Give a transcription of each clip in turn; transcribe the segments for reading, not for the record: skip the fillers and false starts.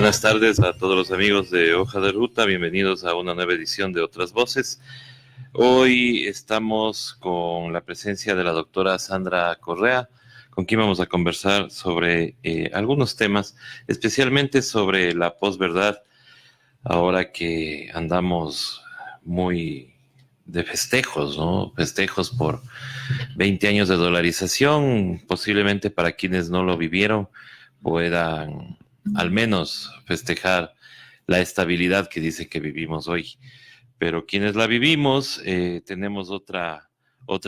buenas tardes a todos los amigos de Hoja de Ruta. Bienvenidos a una nueva edición de Otras Voces. Hoy estamos con la presencia de la doctora Sandra Correa, con quien vamos a conversar sobre algunos temas, especialmente sobre la posverdad, ahora que andamos muy de festejos, ¿no? Festejos por 20 años de dolarización, posiblemente para quienes no lo vivieron puedan al menos festejar la estabilidad que dice que vivimos hoy. Pero quienes la vivimos tenemos otra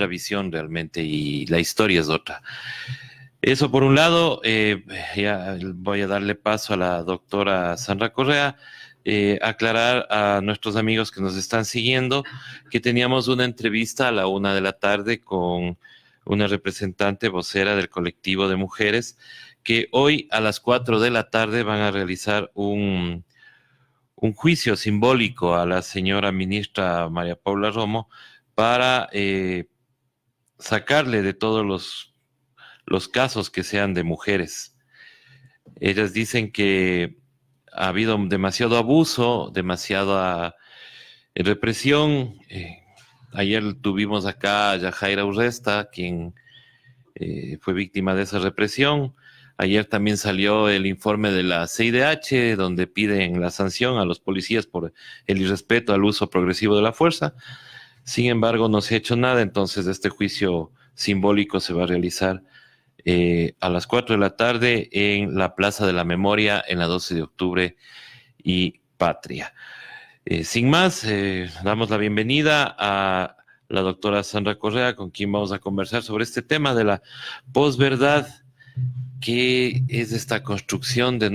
visión realmente y la historia es otra. Eso por un lado, ya voy a darle paso a la doctora Sandra Correa, aclarar a nuestros amigos que nos están siguiendo que teníamos una entrevista a la 1 de la tarde con una representante vocera del colectivo de mujeres que hoy a las 4 de la tarde van a realizar un juicio simbólico a la señora ministra María Paula Romo para sacarle de todos los casos que sean de mujeres. Ellas dicen que ha habido demasiado abuso, demasiada represión. Ayer tuvimos acá a Yajaira Urresta, quien fue víctima de esa represión. Ayer también salió el informe de la CIDH, donde piden la sanción a los policías por el irrespeto al uso progresivo de la fuerza. Sin embargo, no se ha hecho nada, entonces este juicio simbólico se va a realizar a las 4 de la tarde en la Plaza de la Memoria, en la 12 de octubre y Patria. Sin más, damos la bienvenida a la doctora Sandra Correa, con quien vamos a conversar sobre este tema de la posverdad. ¿Qué es esta construcción de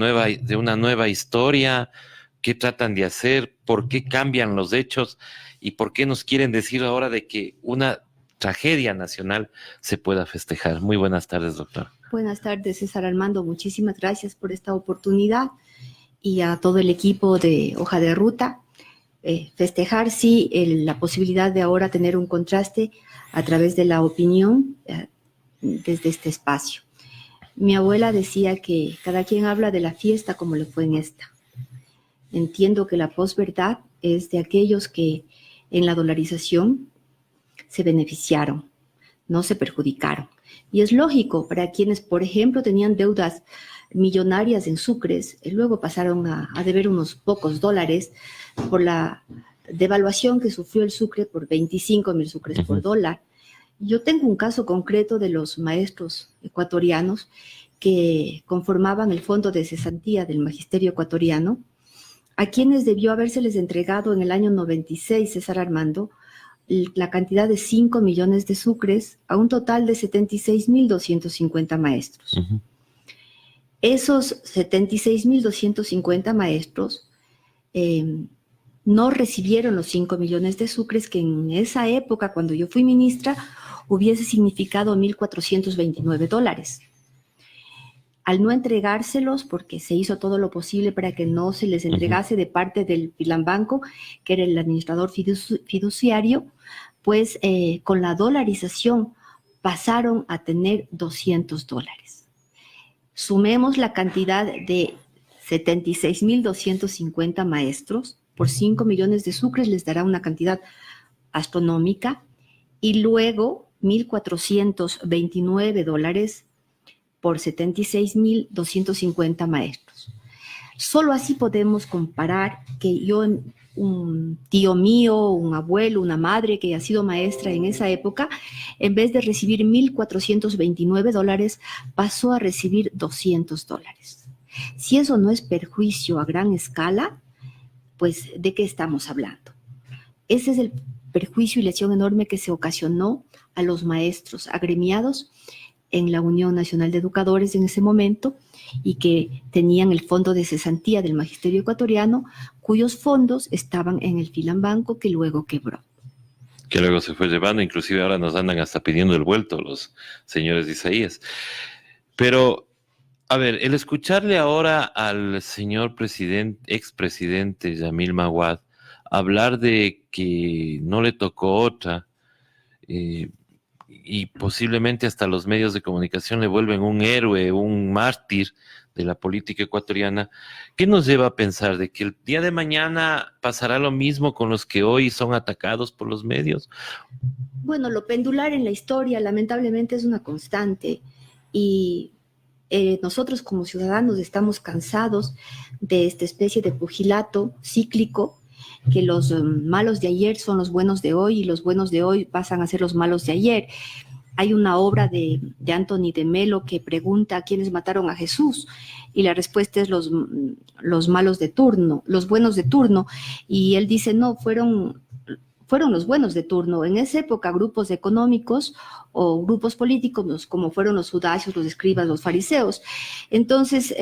una nueva historia? ¿Qué tratan de hacer? ¿Por qué cambian los hechos? ¿Y por qué nos quieren decir ahora de que una tragedia nacional se pueda festejar? Muy buenas tardes, doctor. Buenas tardes, César Armando. Muchísimas gracias por esta oportunidad y a todo el equipo de Hoja de Ruta. Festejar, sí, la posibilidad de ahora tener un contraste a través de la opinión desde este espacio. Mi abuela decía que cada quien habla de la fiesta como le fue en esta. Entiendo que la posverdad es de aquellos que en la dolarización se beneficiaron, no se perjudicaron. Y es lógico para quienes, por ejemplo, tenían deudas millonarias en sucres, y luego pasaron a deber unos pocos dólares por la devaluación que sufrió el sucre por 25,000 sucres por dólar. Yo tengo un caso concreto de los maestros ecuatorianos que conformaban el fondo de cesantía del magisterio ecuatoriano, a quienes debió habérseles entregado en el año 96, César Armando, la cantidad de 5 millones de sucres a un total de 76,250 maestros. Esos 76,250 maestros no recibieron los 5 millones de sucres que en esa época, cuando yo fui ministra, hubiese significado $1,429. Al no entregárselos, porque se hizo todo lo posible para que no se les entregase de parte del Filambanco, que era el administrador fiduciario, pues con la dolarización pasaron a tener $200. Sumemos la cantidad de 76,250 maestros por 5 millones de sucres, les dará una cantidad astronómica, y luego $1,429 por 76,250 maestros. Solo así podemos comparar que un tío mío, un abuelo, una madre que ha sido maestra en esa época, en vez de recibir $1,429, pasó a recibir $200. Si eso no es perjuicio a gran escala, pues ¿de qué estamos hablando? Ese es el perjuicio y lesión enorme que se ocasionó a los maestros agremiados en la Unión Nacional de Educadores en ese momento y que tenían el fondo de cesantía del magisterio ecuatoriano, cuyos fondos estaban en el Filambanco, que luego quebró. Que luego se fue llevando, inclusive ahora nos andan hasta pidiendo el vuelto los señores de Isaías. Pero, a ver, el escucharle ahora al señor expresidente Yamil Maguad hablar de que no le tocó otra, y posiblemente hasta los medios de comunicación le vuelven un héroe, un mártir de la política ecuatoriana. ¿Qué nos lleva a pensar de que el día de mañana pasará lo mismo con los que hoy son atacados por los medios? Bueno, lo pendular en la historia lamentablemente es una constante y nosotros como ciudadanos estamos cansados de esta especie de pugilato cíclico, que los malos de ayer son los buenos de hoy y los buenos de hoy pasan a ser los malos de ayer. Hay una obra de Anthony de Melo que pregunta quiénes mataron a Jesús y la respuesta es los malos de turno, los buenos de turno, y él dice no, fueron los buenos de turno. En esa época, grupos económicos o grupos políticos, como fueron los judaicos, los escribas, los fariseos. Entonces,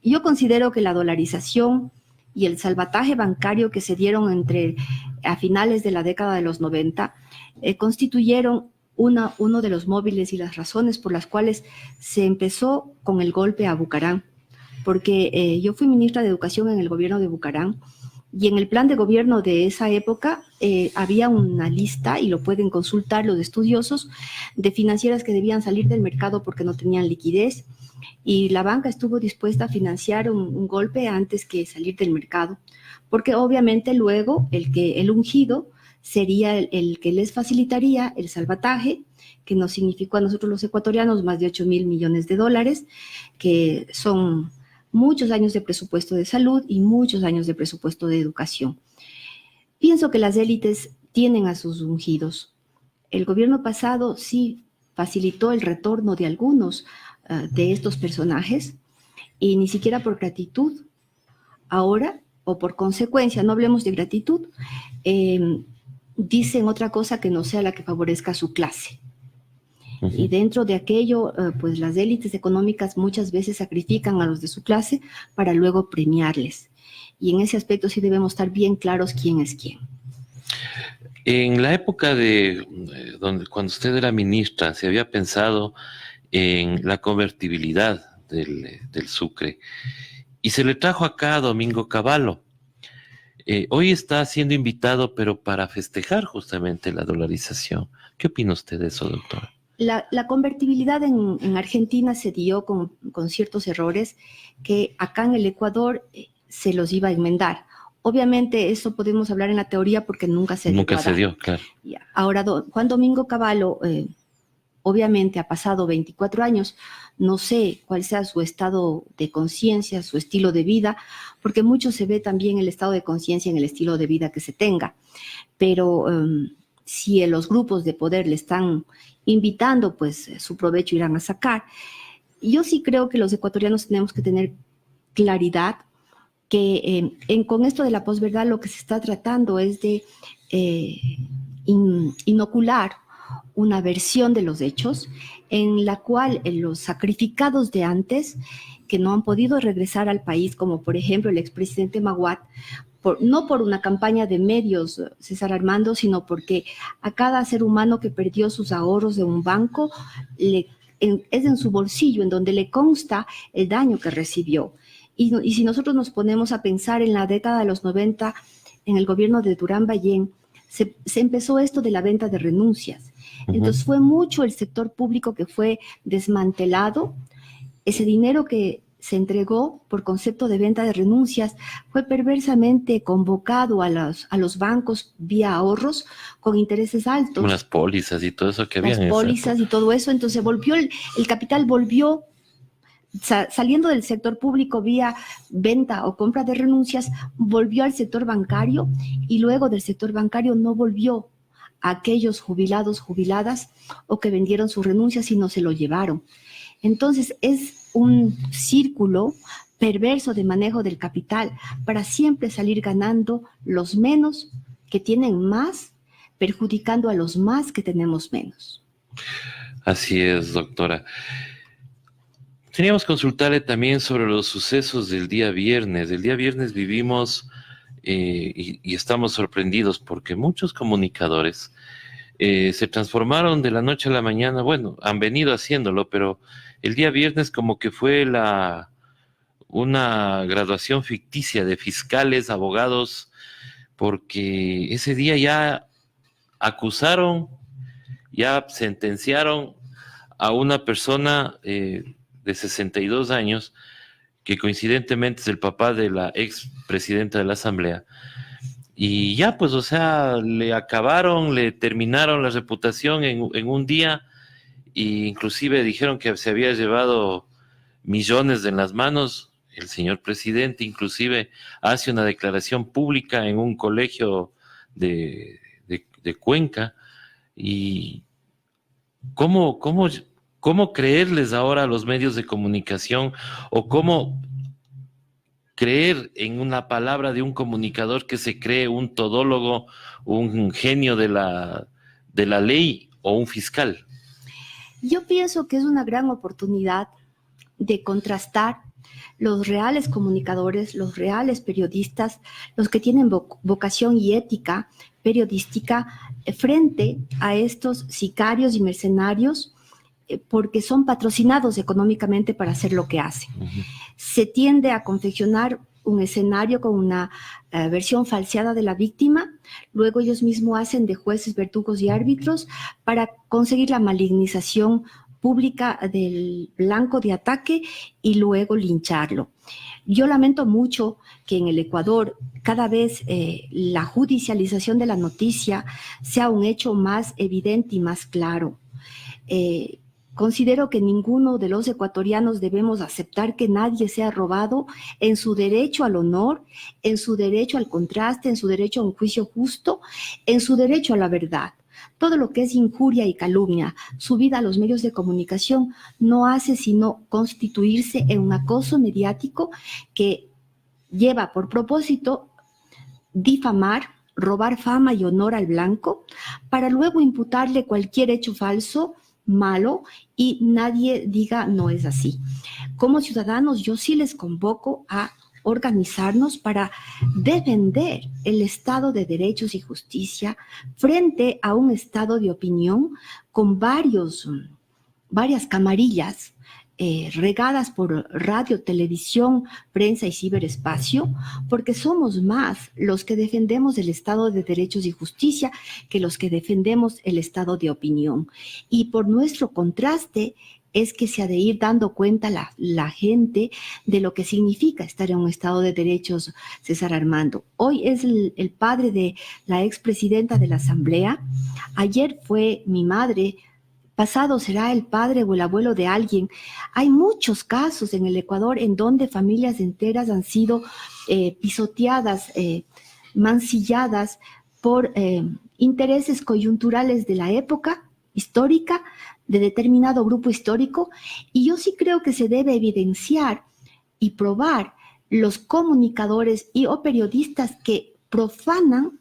yo considero que la dolarización y el salvataje bancario que se dieron a finales de la década de los 90 constituyeron uno de los móviles y las razones por las cuales se empezó con el golpe a Bucaram. Porque yo fui ministra de Educación en el gobierno de Bucaram, y en el plan de gobierno de esa época había una lista, y lo pueden consultar los estudiosos, de financieras que debían salir del mercado porque no tenían liquidez, y la banca estuvo dispuesta a financiar un golpe antes que salir del mercado, porque obviamente luego el ungido sería el que les facilitaría el salvataje, que nos significó a nosotros los ecuatorianos más de 8,000 millones de dólares, que son muchos años de presupuesto de salud y muchos años de presupuesto de educación. Pienso que las élites tienen a sus ungidos. El gobierno pasado sí facilitó el retorno de algunos de estos personajes, y ni siquiera por gratitud. Ahora, o por consecuencia, no hablemos de gratitud, dicen otra cosa que no sea la que favorezca a su clase. Y dentro de aquello, pues las élites económicas muchas veces sacrifican a los de su clase para luego premiarles. Y en ese aspecto sí debemos estar bien claros quién es quién. En la época cuando usted era ministra, se había pensado en la convertibilidad del sucre y se le trajo acá a Domingo Cavallo. Hoy está siendo invitado, pero para festejar justamente la dolarización. ¿Qué opina usted de eso, doctora? La convertibilidad en Argentina se dio con ciertos errores que acá en el Ecuador se los iba a enmendar. Obviamente eso podemos hablar en la teoría porque nunca se dio, claro. Ahora, Juan Domingo Cavallo, obviamente ha pasado 24 años, no sé cuál sea su estado de conciencia, su estilo de vida, porque mucho se ve también el estado de conciencia en el estilo de vida que se tenga. Pero si los grupos de poder le están invitando, pues su provecho irán a sacar. Yo sí creo que los ecuatorianos tenemos que tener claridad que con esto de la posverdad lo que se está tratando es de inocular una versión de los hechos en la cual los sacrificados de antes, que no han podido regresar al país, como por ejemplo el expresidente Maguad, no por una campaña de medios, César Armando, sino porque a cada ser humano que perdió sus ahorros de un banco, es en su bolsillo, en donde le consta el daño que recibió. Y si nosotros nos ponemos a pensar en la década de los 90, en el gobierno de Durán Ballén, se empezó esto de la venta de renuncias. Entonces fue mucho el sector público que fue desmantelado. Ese dinero que se entregó por concepto de venta de renuncias fue perversamente convocado a los bancos vía ahorros con intereses altos. Unas pólizas y todo eso que había. Las pólizas y todo eso. Entonces el capital volvió, saliendo del sector público vía venta o compra de renuncias, volvió al sector bancario, y luego del sector bancario no volvió a aquellos jubilados, jubiladas o que vendieron sus renuncias y no se lo llevaron. Entonces es un círculo perverso de manejo del capital para siempre salir ganando los menos que tienen más, perjudicando a los más que tenemos menos. Así es, doctora. Teníamos que consultarle también sobre los sucesos del día viernes. El día viernes vivimos y estamos sorprendidos porque muchos comunicadores se transformaron de la noche a la mañana. Bueno, han venido haciéndolo, pero el día viernes como que fue una graduación ficticia de fiscales, abogados, porque ese día ya acusaron ya sentenciaron a una persona de 62 años, que coincidentemente es el papá de la ex presidenta de la Asamblea. Y ya, pues, o sea, le acabaron, le terminaron la reputación en un día, e inclusive dijeron que se había llevado millones en las manos. El señor presidente inclusive hace una declaración pública en un colegio de Cuenca. Y ¿cómo creerles ahora a los medios de comunicación, o cómo creer en una palabra de un comunicador que se cree un todólogo, un genio de la ley o un fiscal? Yo pienso que es una gran oportunidad de contrastar los reales comunicadores, los reales periodistas, los que tienen vocación y ética periodística, frente a estos sicarios y mercenarios, porque son patrocinados económicamente para hacer lo que hacen. Se tiende a confeccionar un escenario con una versión falseada de la víctima, luego ellos mismos hacen de jueces, verdugos y árbitros para conseguir la malignización pública del blanco de ataque y luego lincharlo. Yo lamento mucho que en el Ecuador cada vez la judicialización de la noticia sea un hecho más evidente y más claro. Considero que ninguno de los ecuatorianos debemos aceptar que nadie sea robado en su derecho al honor, en su derecho al contraste, en su derecho a un juicio justo, en su derecho a la verdad. Todo lo que es injuria y calumnia subida a los medios de comunicación no hace sino constituirse en un acoso mediático que lleva por propósito difamar, robar fama y honor al blanco, para luego imputarle cualquier hecho falso, malo, y nadie diga no es así. Como ciudadanos, yo sí les convoco a organizarnos para defender el Estado de derechos y justicia frente a un estado de opinión con varias camarillas regadas por radio, televisión, prensa y ciberespacio, porque somos más los que defendemos el Estado de derechos y justicia que los que defendemos el estado de opinión. Y por nuestro contraste es que se ha de ir dando cuenta la gente de lo que significa estar en un Estado de derechos, César Armando. Hoy es el padre de la expresidenta de la Asamblea, ayer fue mi madre, pasado será el padre o el abuelo de alguien. Hay muchos casos en el Ecuador en donde familias enteras han sido pisoteadas, mancilladas por intereses coyunturales de la época histórica, de determinado grupo histórico, y yo sí creo que se debe evidenciar y probar los comunicadores o periodistas que profanan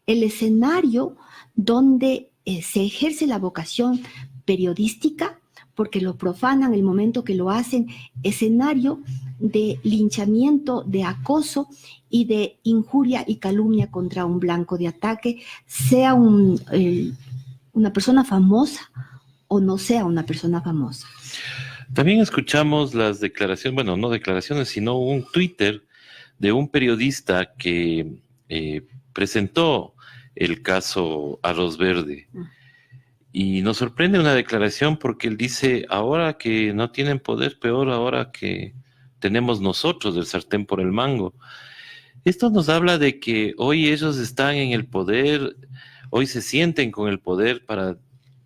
el escenario donde se ejerce la vocación periodística, porque lo profanan el momento que lo hacen escenario de linchamiento, de acoso y de injuria y calumnia contra un blanco de ataque, sea una persona famosa o no sea una persona famosa. También escuchamos las declaraciones, bueno, no declaraciones, sino un Twitter de un periodista que presentó el caso Arroz Verde. Y nos sorprende una declaración porque él dice, ahora que no tienen poder, peor ahora que tenemos nosotros el sartén por el mango. Esto nos habla de que hoy ellos están en el poder, hoy se sienten con el poder para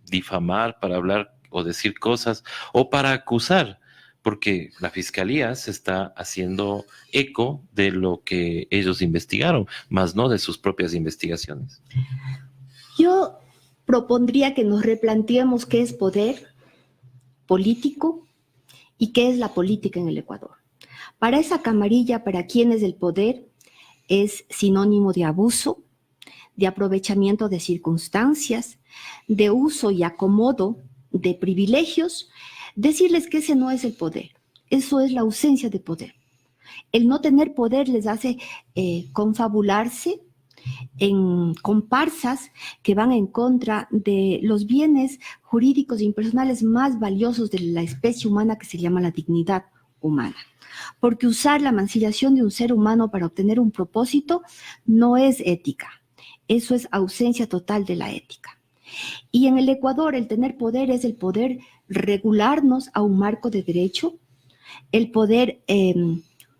difamar, para hablar o decir cosas, o para acusar, porque la fiscalía se está haciendo eco de lo que ellos investigaron, más no de sus propias investigaciones. Yo propondría que nos replanteemos qué es poder político y qué es la política en el Ecuador. Para esa camarilla, para quienes el poder es sinónimo de abuso, de aprovechamiento de circunstancias, de uso y acomodo de privilegios, decirles que ese no es el poder, eso es la ausencia de poder. El no tener poder les hace confabularse en comparsas que van en contra de los bienes jurídicos e impersonales más valiosos de la especie humana, que se llama la dignidad humana. Porque usar la mancillación de un ser humano para obtener un propósito no es ética. Eso es ausencia total de la ética. Y en el Ecuador, el tener poder es el poder regularnos a un marco de derecho, el poder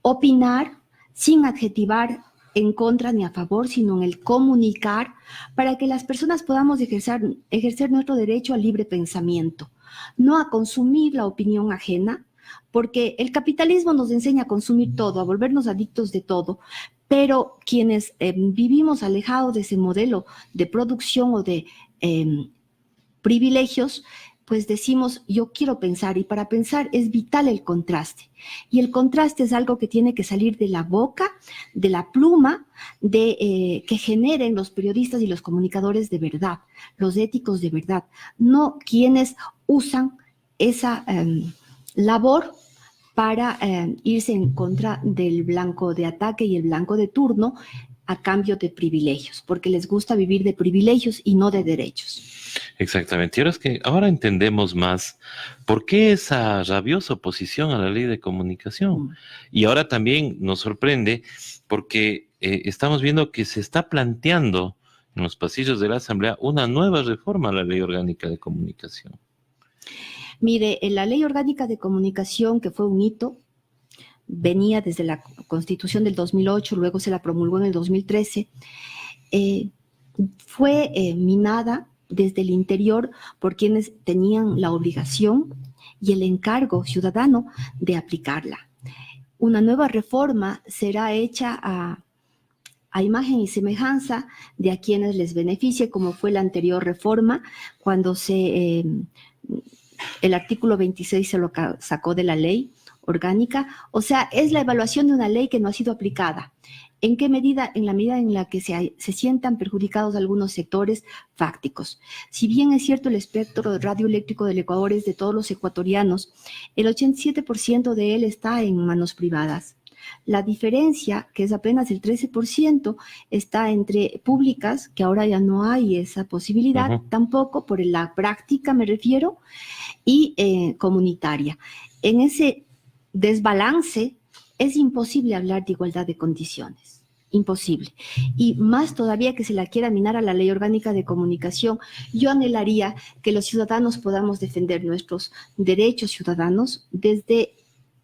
opinar sin adjetivar en contra ni a favor, sino en el comunicar para que las personas podamos ejercer nuestro derecho al libre pensamiento, no a consumir la opinión ajena, porque el capitalismo nos enseña a consumir todo, a volvernos adictos de todo, pero quienes vivimos alejados de ese modelo de producción o de privilegios, pues decimos, yo quiero pensar, y para pensar es vital el contraste. Y el contraste es algo que tiene que salir de la boca, de la pluma, que generen los periodistas y los comunicadores de verdad, los éticos de verdad, no quienes usan esa labor para irse en contra del blanco de ataque y el blanco de turno a cambio de privilegios, porque les gusta vivir de privilegios y no de derechos. Exactamente. Y ahora es que ahora entendemos más por qué esa rabiosa oposición a la ley de comunicación. Y ahora también nos sorprende porque estamos viendo que se está planteando en los pasillos de la Asamblea una nueva reforma a la ley orgánica de comunicación. Mire, la ley orgánica de comunicación, que fue un hito, venía desde la Constitución del 2008, luego se la promulgó en el 2013, fue minada desde el interior por quienes tenían la obligación y el encargo ciudadano de aplicarla. Una nueva reforma será hecha a imagen y semejanza de a quienes les beneficie, como fue la anterior reforma, cuando el artículo 26 se lo sacó de la ley orgánica. O sea, es la evaluación de una ley que no ha sido aplicada. ¿En qué medida? En la medida en la que se sientan perjudicados algunos sectores fácticos. Si bien es cierto el espectro radioeléctrico del Ecuador es de todos los ecuatorianos, el 87% de él está en manos privadas. La diferencia, que es apenas el 13%, está entre públicas, que ahora ya no hay esa posibilidad, tampoco por la práctica me refiero, y comunitaria. En ese desbalance es imposible hablar de igualdad de condiciones, imposible. Y más todavía que se la quiera minar a la ley orgánica de comunicación, yo anhelaría que los ciudadanos podamos defender nuestros derechos ciudadanos desde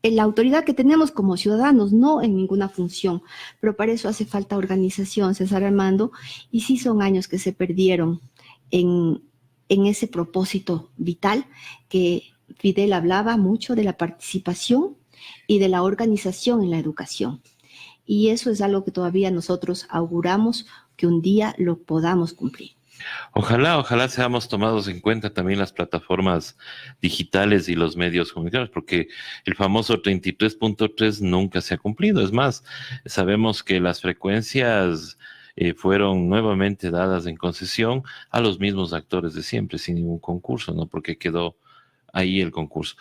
la autoridad que tenemos como ciudadanos, no en ninguna función, pero para eso hace falta organización, César Armando, y sí son años que se perdieron en ese propósito vital que Fidel hablaba mucho de la participación y de la organización en la educación. Y eso es algo que todavía nosotros auguramos que un día lo podamos cumplir. Ojalá seamos tomados en cuenta también las plataformas digitales y los medios comunitarios, porque el famoso 33.3 nunca se ha cumplido. Es más, sabemos que las frecuencias fueron nuevamente dadas en concesión a los mismos actores de siempre, sin ningún concurso, ¿no? Porque quedó ahí el concurso.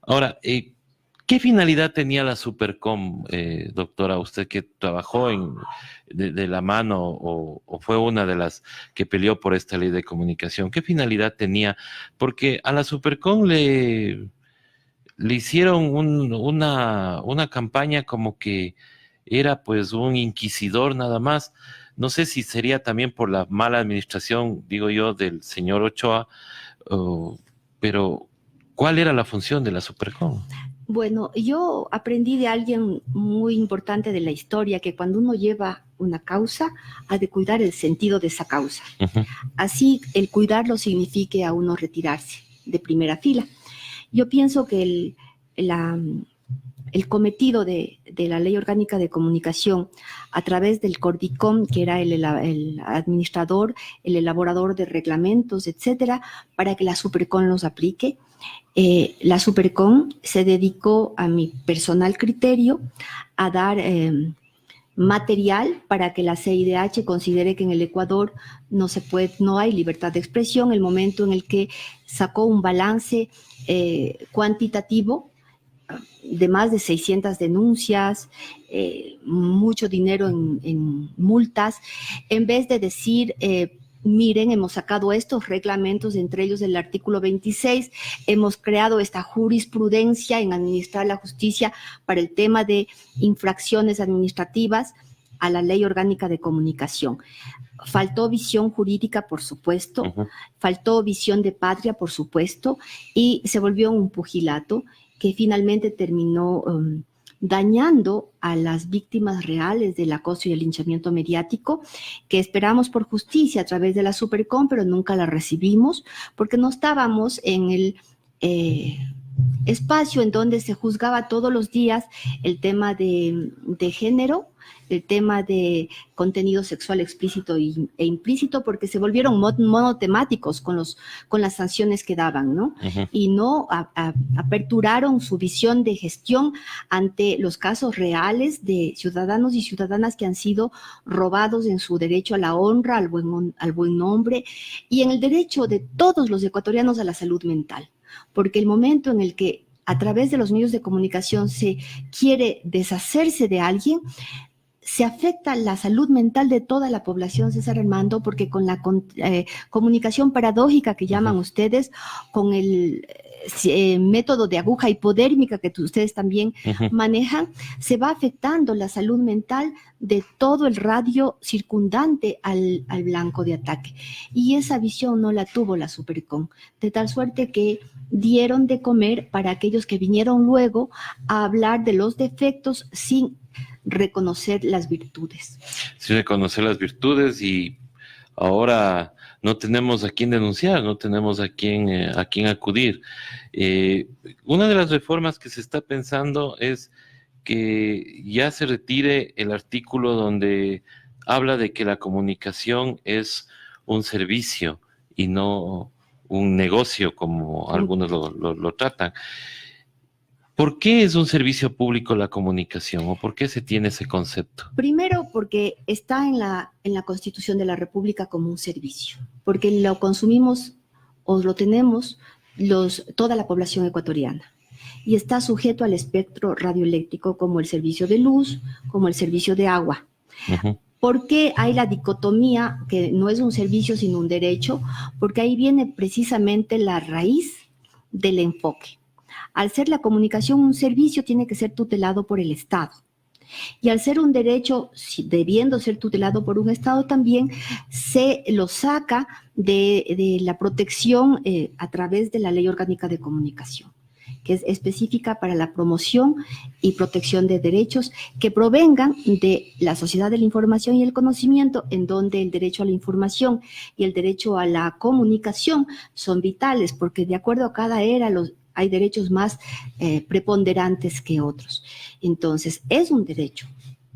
Ahora, ¿qué finalidad tenía la Supercom, doctora? Usted que trabajó de la mano o fue una de las que peleó por esta ley de comunicación. ¿Qué finalidad tenía? Porque a la Supercom le hicieron una campaña como que era pues un inquisidor nada más. No sé si sería también por la mala administración, digo yo, del señor Ochoa, pero ¿cuál era la función de la Supercom? Bueno, yo aprendí de alguien muy importante de la historia que cuando uno lleva una causa, ha de cuidar el sentido de esa causa. Así, el cuidarlo signifique a uno retirarse de primera fila. Yo pienso que el cometido de la Ley Orgánica de Comunicación a través del Cordicom, que era el administrador, el elaborador de reglamentos, etcétera, para que la Supercom los aplique. La Supercom se dedicó, a mi personal criterio, a dar material para que la CIDH considere que en el Ecuador no hay libertad de expresión, el momento en el que sacó un balance cuantitativo de más de 600 denuncias, mucho dinero en multas, en vez de decir, miren, hemos sacado estos reglamentos, entre ellos el artículo 26, hemos creado esta jurisprudencia en administrar la justicia para el tema de infracciones administrativas a la Ley Orgánica de Comunicación. faltó visión jurídica, por supuesto, faltó visión de patria, por supuesto, y se volvió un pugilato que finalmente terminó dañando a las víctimas reales del acoso y el linchamiento mediático, que esperamos por justicia a través de la Supercom, pero nunca la recibimos, porque no estábamos en el espacio en donde se juzgaba todos los días el tema de género, el tema de contenido sexual explícito e implícito, porque se volvieron monotemáticos con las sanciones que daban, ¿no? Y no aperturaron su visión de gestión ante los casos reales de ciudadanos y ciudadanas que han sido robados en su derecho a la honra, al buen nombre y en el derecho de todos los ecuatorianos a la salud mental. Porque el momento en el que a través de los medios de comunicación se quiere deshacerse de alguien, se afecta la salud mental de toda la población, César Armando, porque con la comunicación paradójica que llaman ustedes, con el método de aguja hipodérmica que ustedes también manejan, se va afectando la salud mental de todo el radio circundante al blanco de ataque. Y esa visión no la tuvo la Supercom, de tal suerte que dieron de comer para aquellos que vinieron luego a hablar de los defectos sin reconocer las virtudes. Sí, reconocer las virtudes, y ahora no tenemos a quién denunciar, no tenemos a quién acudir. Una de las reformas que se está pensando es que ya se retire el artículo donde habla de que la comunicación es un servicio y no un negocio, como algunos lo tratan. ¿Por qué es un servicio público la comunicación, o por qué se tiene ese concepto? Primero, porque está en la Constitución de la República como un servicio, porque lo consumimos o lo tenemos toda la población ecuatoriana, y está sujeto al espectro radioeléctrico como el servicio de luz, como el servicio de agua. ¿Por qué hay la dicotomía que no es un servicio sino un derecho? Porque ahí viene precisamente la raíz del enfoque. Al ser la comunicación un servicio, tiene que ser tutelado por el Estado. Y al ser un derecho, debiendo ser tutelado por un Estado, también se lo saca de la protección a través de la Ley Orgánica de Comunicación, que es específica para la promoción y protección de derechos que provengan de la sociedad de la información y el conocimiento, en donde el derecho a la información y el derecho a la comunicación son vitales, porque de acuerdo a cada era hay derechos más preponderantes que otros. Entonces, es un derecho,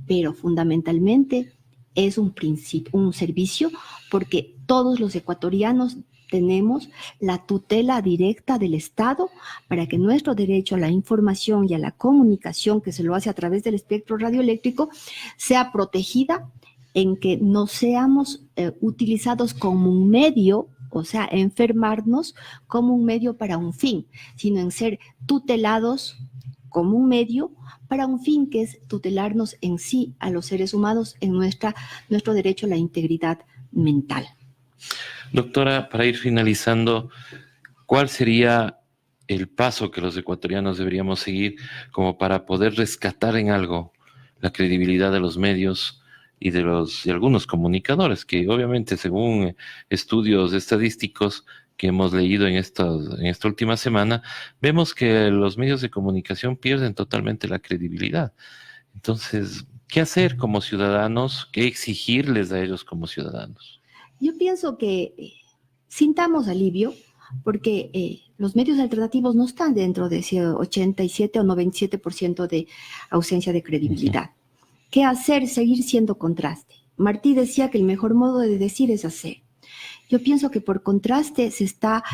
pero fundamentalmente es un principio, un servicio, porque todos los ecuatorianos tenemos la tutela directa del Estado para que nuestro derecho a la información y a la comunicación, que se lo hace a través del espectro radioeléctrico, sea protegida, en que no seamos utilizados como un medio, o sea, enfermarnos como un medio para un fin, sino en ser tutelados como un medio para un fin, que es tutelarnos en sí a los seres humanos en nuestro derecho a la integridad mental. Doctora, para ir finalizando, ¿cuál sería el paso que los ecuatorianos deberíamos seguir como para poder rescatar en algo la credibilidad de los medios y de algunos comunicadores, que obviamente, según estudios estadísticos que hemos leído en esta última semana, vemos que los medios de comunicación pierden totalmente la credibilidad? Entonces, ¿qué hacer como ciudadanos? ¿Qué exigirles a ellos como ciudadanos? Yo pienso que sintamos alivio, porque los medios alternativos no están dentro de ese 87 o 97% de ausencia de credibilidad. ¿Qué hacer? Seguir siendo contraste. Martí decía que el mejor modo de decir es hacer. Yo pienso que por contraste se está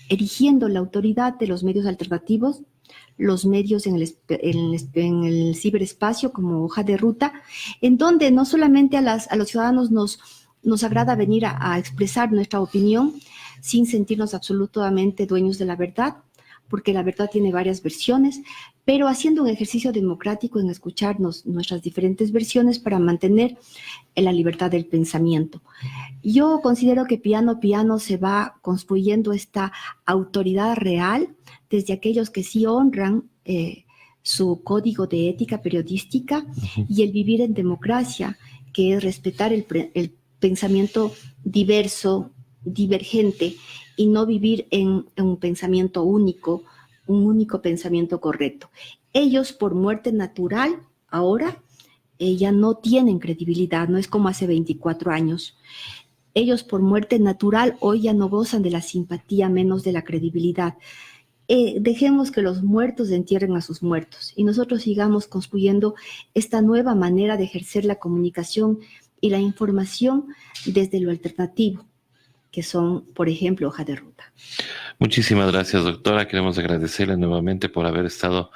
erigiendo la autoridad de los medios alternativos, los medios en el ciberespacio como hoja de ruta, en donde no solamente a los ciudadanos nos agrada venir a expresar nuestra opinión sin sentirnos absolutamente dueños de la verdad, porque la verdad tiene varias versiones, pero haciendo un ejercicio democrático en escucharnos nuestras diferentes versiones para mantener la libertad del pensamiento. Yo considero que piano a piano se va construyendo esta autoridad real desde aquellos que sí honran su código de ética periodística y el vivir en democracia, que es respetar el pensamiento diverso, divergente, y no vivir en un pensamiento único, un único pensamiento correcto. Ellos, por muerte natural, ahora ya no tienen credibilidad, no es como hace 24 años. Ellos, por muerte natural, hoy ya no gozan de la simpatía, menos de la credibilidad. Dejemos que los muertos entierren a sus muertos y nosotros sigamos construyendo esta nueva manera de ejercer la comunicación y la información desde lo alternativo, que son, por ejemplo, Hoja de Ruta. Muchísimas gracias, doctora. Queremos agradecerle nuevamente por haber estado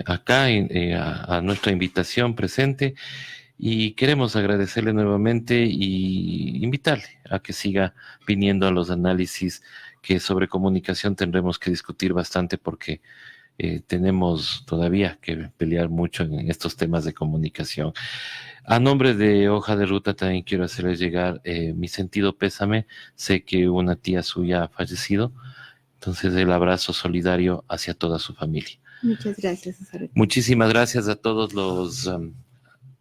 acá a nuestra invitación presente, y queremos agradecerle nuevamente y invitarle a que siga viniendo a los análisis, que sobre comunicación tendremos que discutir bastante, porque tenemos todavía que pelear mucho en estos temas de comunicación. A nombre de Hoja de Ruta también quiero hacerles llegar mi sentido pésame. Sé que una tía suya ha fallecido, entonces el abrazo solidario hacia toda su familia. Muchas gracias, César. Muchísimas gracias a todos los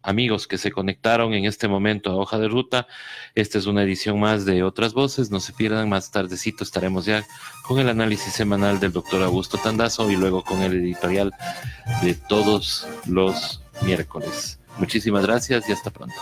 amigos que se conectaron en este momento a Hoja de Ruta. Esta es una edición más de Otras Voces. No se pierdan, más tardecito estaremos ya con el análisis semanal del doctor Augusto Tandazo y luego con el editorial de todos los miércoles. Muchísimas gracias y hasta pronto.